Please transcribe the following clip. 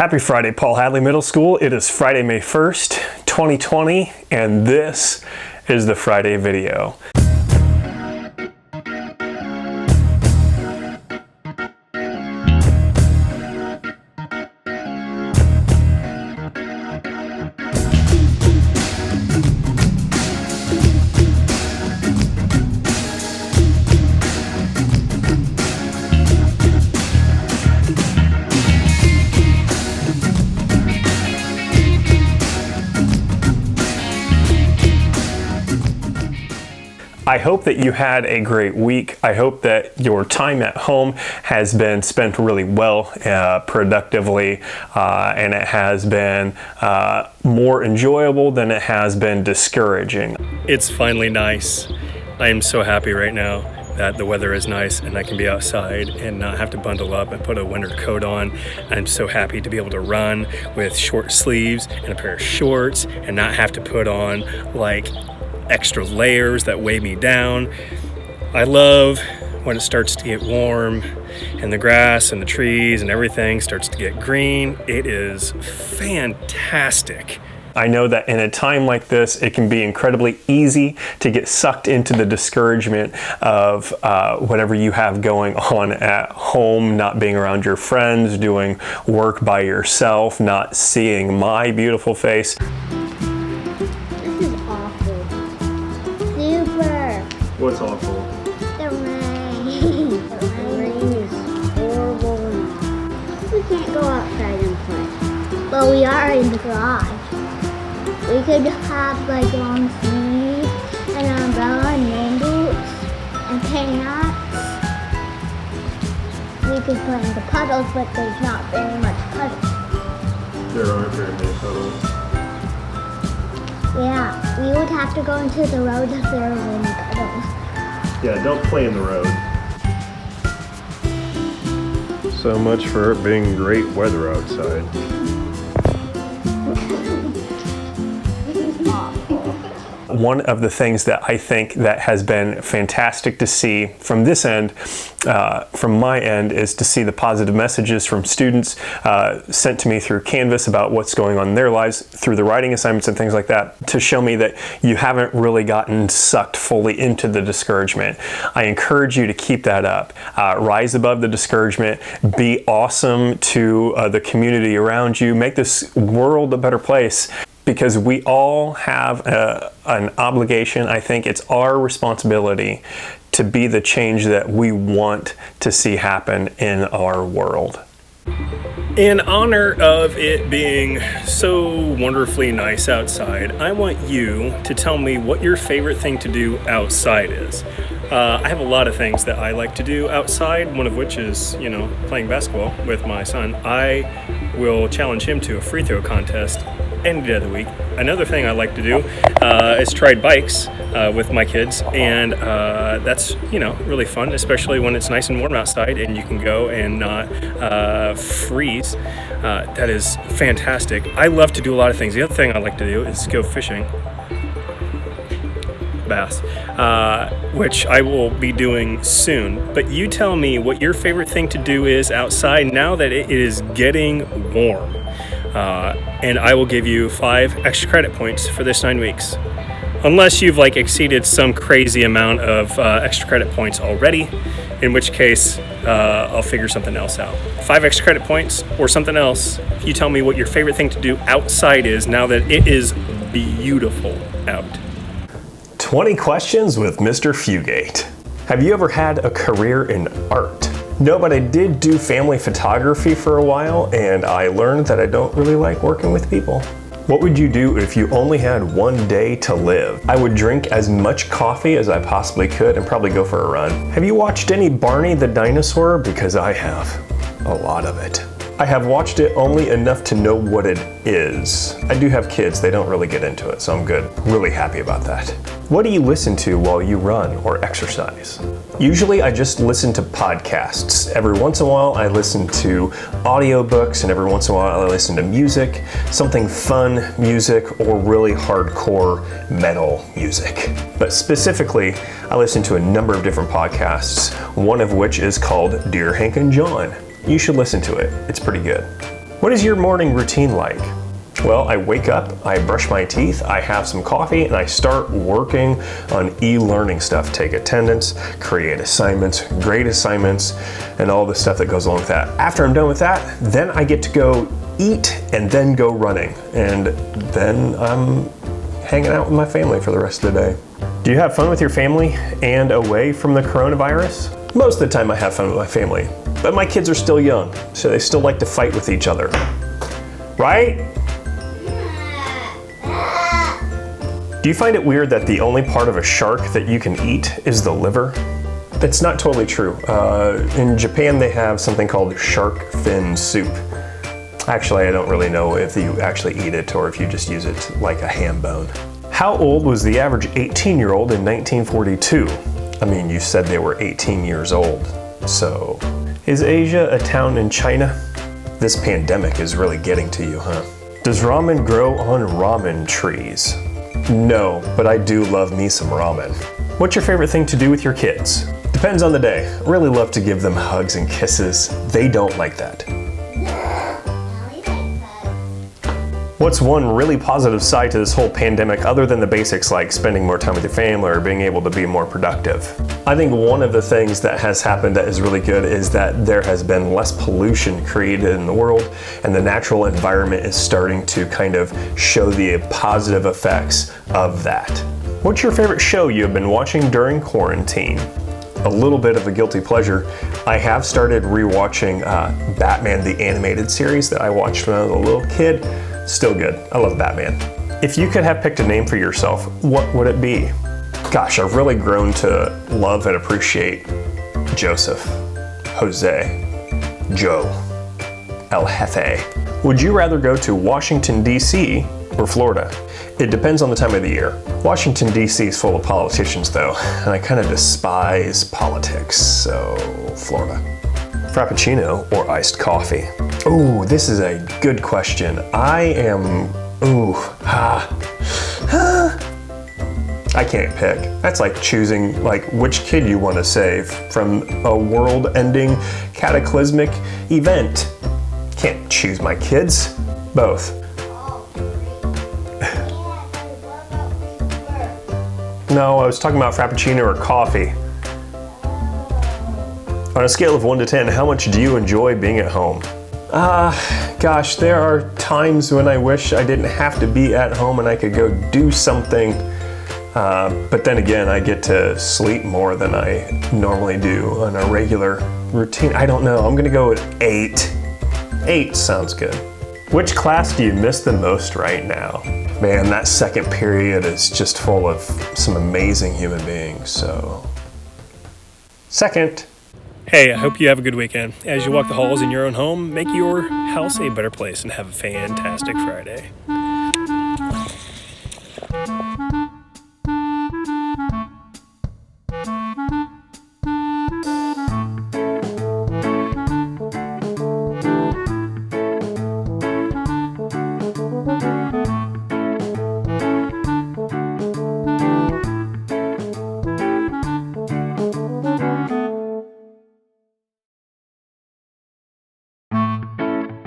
Happy Friday, Paul Hadley Middle School. It is Friday, May 1st, 2020, and this is the Friday video. I hope that you had a great week. I hope that your time at home has been spent really well, productively, and it has been more enjoyable than it has been discouraging. It's finally nice. I am so happy right now that the weather is nice and I can be outside and not have to bundle up and put a winter coat on. I'm so happy to be able to run with short sleeves and a pair of shorts and not have to put on like extra layers that weigh me down. I love when it starts to get warm and the grass and the trees and everything starts to get green. It is fantastic. I know that in a time like this, it can be incredibly easy to get sucked into the discouragement of whatever you have going on at home, not being around your friends, doing work by yourself, not seeing my beautiful face. What's awful? The rain. The rain is horrible. We can't go outside and play. But we are in the garage. We could have like long sleeves and an umbrella and rain boots and pants. We could play in the puddles, but there's not very much puddles. There aren't very many puddles. Yeah, we would have to go into the road if there were any puddles. Yeah, don't play in the road. So much for it being great weather outside. One of the things that I think that has been fantastic to see from this end, from my end, is to see the positive messages from students sent to me through Canvas about what's going on in their lives, through the writing assignments and things like that, to show me that you haven't really gotten sucked fully into the discouragement. I encourage you to keep that up. Rise above the discouragement. Be awesome to the community around you. Make this world a better place. Because we all have an obligation. I think it's our responsibility to be the change that we want to see happen in our world. In honor of it being so wonderfully nice outside, I want you to tell me what your favorite thing to do outside is. I have a lot of things that I like to do outside, one of which is, playing basketball with my son. I will challenge him to a free throw contest any day of the week. Another thing I like to do is ride bikes with my kids, and that's really fun, especially when it's nice and warm outside and you can go and not freeze. That is fantastic. I love to do a lot of things. The other thing I like to do is go fishing. Bass, which I will be doing soon. But you tell me what your favorite thing to do is outside now that it is getting warm. And I will give you 5 extra credit points for this 9 weeks. Unless you've exceeded some crazy amount of extra credit points already, in which case I'll figure something else out. 5 extra credit points or something else. If you tell me what your favorite thing to do outside is now that it is beautiful out. 20 questions with Mr. Fugate. Have you ever had a career in art? No, but I did do family photography for a while, and I learned that I don't really like working with people. What would you do if you only had one day to live? I would drink as much coffee as I possibly could and probably go for a run. Have you watched any Barney the Dinosaur? Because I have. A lot of it. I have watched it only enough to know what it is. I do have kids, they don't really get into it, so I'm good. Really happy about that. What do you listen to while you run or exercise? Usually I just listen to podcasts. Every once in a while I listen to audiobooks, and every once in a while I listen to music, something fun music or really hardcore metal music. But specifically, I listen to a number of different podcasts, one of which is called Dear Hank and John. You should listen to it. It's pretty good. What is your morning routine like? Well, I wake up, I brush my teeth, I have some coffee, and I start working on e-learning stuff. Take attendance, create assignments, grade assignments, and all the stuff that goes along with that. After I'm done with that, then I get to go eat and then go running. And then I'm hanging out with my family for the rest of the day. Do you have fun with your family and away from the coronavirus? Most of the time I have fun with my family, but my kids are still young, so they still like to fight with each other. Right? Do you find it weird that the only part of a shark that you can eat is the liver? That's not totally true. In Japan, they have something called shark fin soup. Actually, I don't really know if you actually eat it or if you just use it like a ham bone. How old was the average 18-year-old in 1942? I mean, you said they were 18 years old. So, is Asia a town in China? This pandemic is really getting to you, huh? Does ramen grow on ramen trees? No, but I do love me some ramen. What's your favorite thing to do with your kids? Depends on the day. I really love to give them hugs and kisses. They don't like that. What's one really positive side to this whole pandemic other than the basics like spending more time with your family or being able to be more productive? I think one of the things that has happened that is really good is that there has been less pollution created in the world, and the natural environment is starting to kind of show the positive effects of that. What's your favorite show you have been watching during quarantine? A little bit of a guilty pleasure. I have started rewatching Batman the Animated Series that I watched when I was a little kid. Still good. I love Batman. If you could have picked a name for yourself, what would it be? Gosh, I've really grown to love and appreciate Joseph, Jose, Joe, El Jefe. Would you rather go to Washington, D.C. or Florida? It depends on the time of the year. Washington, D.C. is full of politicians though, and I kind of despise politics, so Florida. Frappuccino or iced coffee? Oh, this is a good question. I can't pick. That's like choosing which kid you want to save from a world-ending cataclysmic event. Can't choose my kids. Both. No, I was talking about Frappuccino or coffee. On a scale of 1 to 10, how much do you enjoy being at home? Gosh, there are times when I wish I didn't have to be at home and I could go do something. But then again, I get to sleep more than I normally do on a regular routine. I don't know, I'm gonna go with 8. 8 sounds good. Which class do you miss the most right now? Man, that second period is just full of some amazing human beings, so. Second. Hey, I hope you have a good weekend. As you walk the halls in your own home, make your house a better place and have a fantastic Friday.